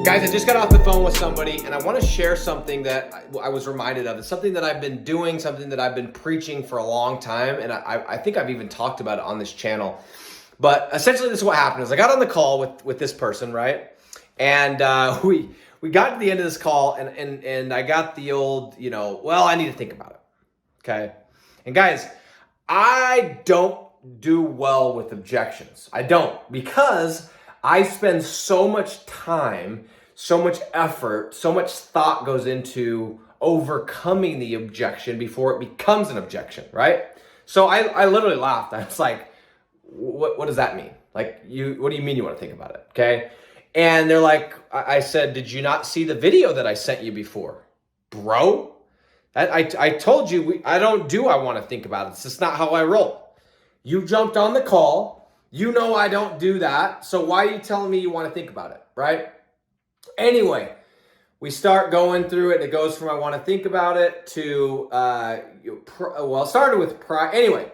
Guys, I just got off the phone with somebody and I want to share something that I was reminded of. It's something that I've been doing, something that I've been preaching for a long time, and I think I've even talked about it on this channel. But essentially, this is what happened. Is I got on the call with this person, right? And we got to the end of this call, and I got the old, well, I need to think about it, okay? And guys, I don't do well with objections. I don't, because I spend so much time, so much effort, so much thought goes into overcoming the objection before it becomes an objection, right? So I literally laughed. I was like, what does that mean? Like, what do you mean you want to think about it? Okay. And they're like, I said, did you not see the video that I sent you before? Bro, I told you, I want to think about it. It's just not how I roll. You jumped on the call. You know I don't do that. So why are you telling me you want to think about it, right? Anyway, we start going through it. It goes from I want to think about it to, it started with pride. Anyway,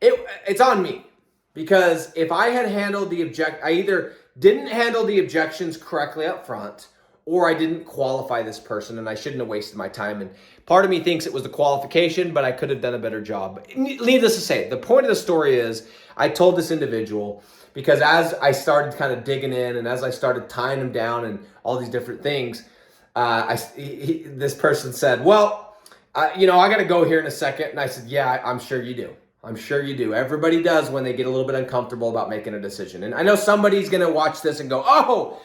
it's on me. Because if I had handled I either didn't handle the objections correctly up front, or I didn't qualify this person and I shouldn't have wasted my time. And part of me thinks it was the qualification, but I could have done a better job. Needless to say, the point of the story is I told this individual, because as I started kind of digging in and as I started tying him down and all these different things, this person said, well, I got to go here in a second. And I said, yeah, I'm sure you do. I'm sure you do. Everybody does when they get a little bit uncomfortable about making a decision. And I know somebody's going to watch this and go, oh,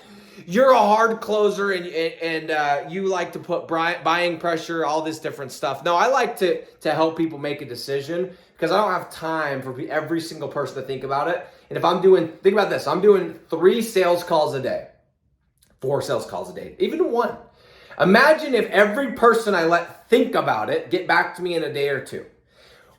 you're a hard closer and you like to put buying pressure, all this different stuff. No, I like to help people make a decision because I don't have time for every single person to think about it. And if think about this, I'm doing 3 sales calls a day, 4 sales calls a day, even 1. Imagine if every person I let think about it get back to me in a day or 2.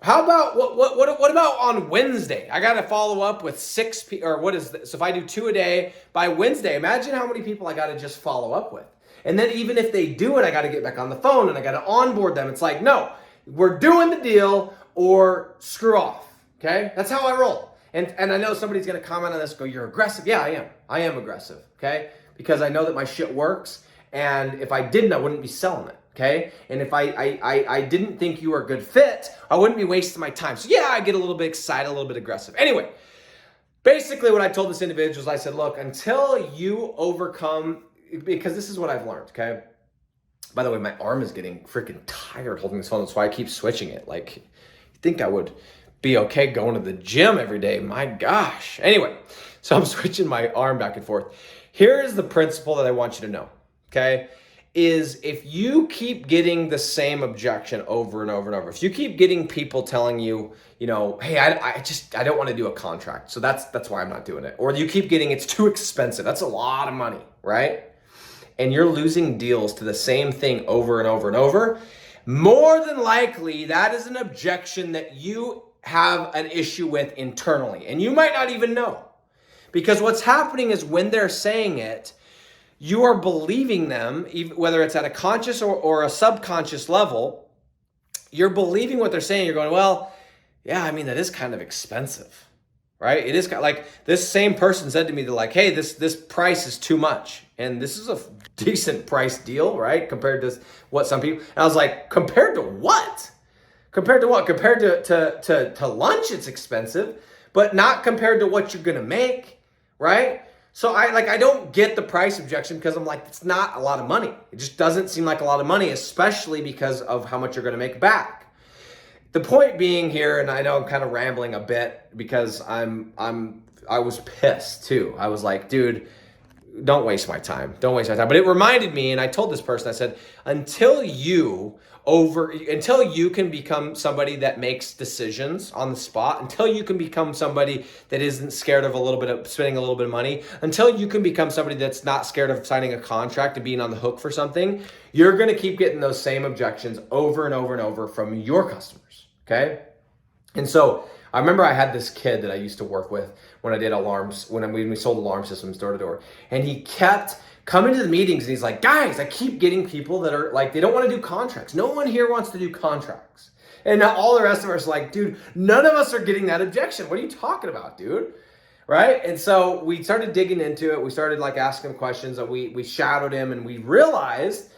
How about what about on Wednesday? I got to follow up with 6 people, or what is this? So if I do 2 a day by Wednesday, imagine how many people I got to just follow up with. And then even if they do it, I got to get back on the phone and I got to onboard them. It's like, no, we're doing the deal or screw off. Okay. That's how I roll. And I know somebody's going to comment on this, go, you're aggressive. Yeah, I am. I am aggressive. Okay. Because I know that my shit works. And if I didn't, I wouldn't be selling it. Okay. And if I didn't think you were a good fit, I wouldn't be wasting my time. So yeah, I get a little bit excited, a little bit aggressive. Anyway, basically what I told this individual is I said, look, until you overcome, because this is what I've learned. Okay. By the way, my arm is getting freaking tired holding this phone. That's why I keep switching it. Like, you think I would be okay going to the gym every day? My gosh. Anyway, so I'm switching my arm back and forth. Here is the principle that I want you to know. Okay. Is if you keep getting the same objection over and over and over, if you keep getting people telling you, hey, I don't want to do a contract, so that's why I'm not doing it. Or you keep getting, it's too expensive. That's a lot of money, right? And you're losing deals to the same thing over and over and over. More than likely, that is an objection that you have an issue with internally. And you might not even know. Because what's happening is when they're saying it, you are believing them, whether it's at a conscious or a subconscious level, you're believing what they're saying. You're going, well, yeah, I mean, that is kind of expensive, right? It is like this same person said to me, they're like, hey, this price is too much. And this is a decent price deal, right? Compared to what some people, and I was like, compared to what? Compared to what? Compared to lunch, it's expensive, but not compared to what you're going to make, right? So I don't get the price objection because I'm like, it's not a lot of money. It just doesn't seem like a lot of money, especially because of how much you're going to make back. The point being here, and I know I'm kind of rambling a bit because I was pissed too. I was like, dude, don't waste my time. Don't waste my time. But it reminded me, and I told this person, I said, until you can become somebody that makes decisions on the spot, until you can become somebody that isn't scared of spending a little bit of money, until you can become somebody that's not scared of signing a contract and being on the hook for something, you're going to keep getting those same objections over and over and over from your customers. Okay. And so I remember I had this kid that I used to work with when I did alarms, when we sold alarm systems door to door, and he kept coming to the meetings and he's like, guys, I keep getting people that are like, they don't want to do contracts. No one here wants to do contracts. And now all the rest of us are like, dude, none of us are getting that objection. What are you talking about, dude? right? And so we started digging into it. We started like asking him questions. That we shadowed him, and we realized,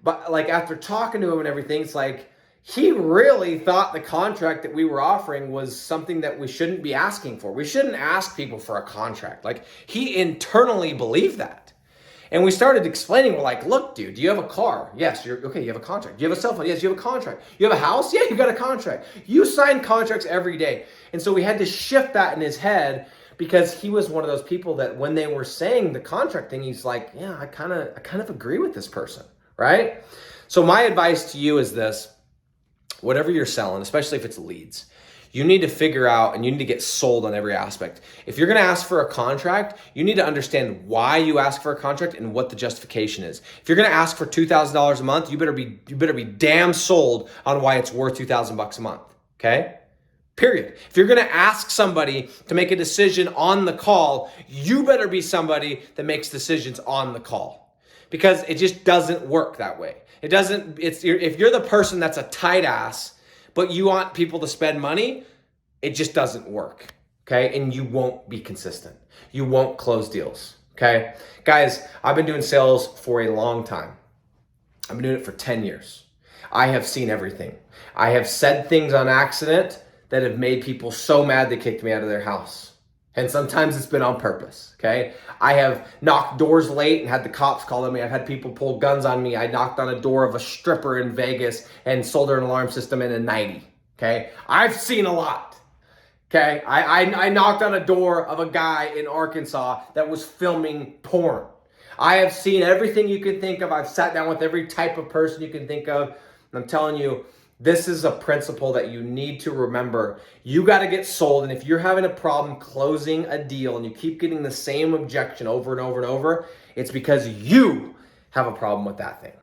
but like after talking to him and everything, it's like he really thought the contract that we were offering was something that we shouldn't be asking for. We shouldn't ask people for a contract. Like he internally believed that. And we started explaining, we're like, look, dude, do you have a car? Yes, you're okay, you have a contract. Do you have a cell phone? Yes, you have a contract. You have a house? Yeah, you got a contract. You sign contracts every day. And so we had to shift that in his head, because he was one of those people that when they were saying the contract thing, he's like, yeah, I kind of agree with this person, right? So my advice to you is this: whatever you're selling, especially if it's leads, you need to figure out and you need to get sold on every aspect. If you're going to ask for a contract, you need to understand why you ask for a contract and what the justification is. If you're going to ask for $2,000 a month, you better be damn sold on why it's worth $2,000 a month. Okay? Period. If you're going to ask somebody to make a decision on the call, you better be somebody that makes decisions on the call, because it just doesn't work that way. It doesn't, if you're the person that's a tight ass, but you want people to spend money, it just doesn't work. Okay. And you won't be consistent. You won't close deals. Okay. Guys, I've been doing sales for a long time. I've been doing it for 10 years. I have seen everything. I have said things on accident that have made people so mad they kicked me out of their house. And sometimes it's been on purpose, okay? I have knocked doors late and had the cops call on me. I've had people pull guns on me. I knocked on a door of a stripper in Vegas and sold her an alarm system in a 90, okay? I've seen a lot, okay? I knocked on a door of a guy in Arkansas that was filming porn. I have seen everything you can think of. I've sat down with every type of person you can think of. And I'm telling you, this is a principle that you need to remember. You got to get sold. And if you're having a problem closing a deal and you keep getting the same objection over and over and over, it's because you have a problem with that thing.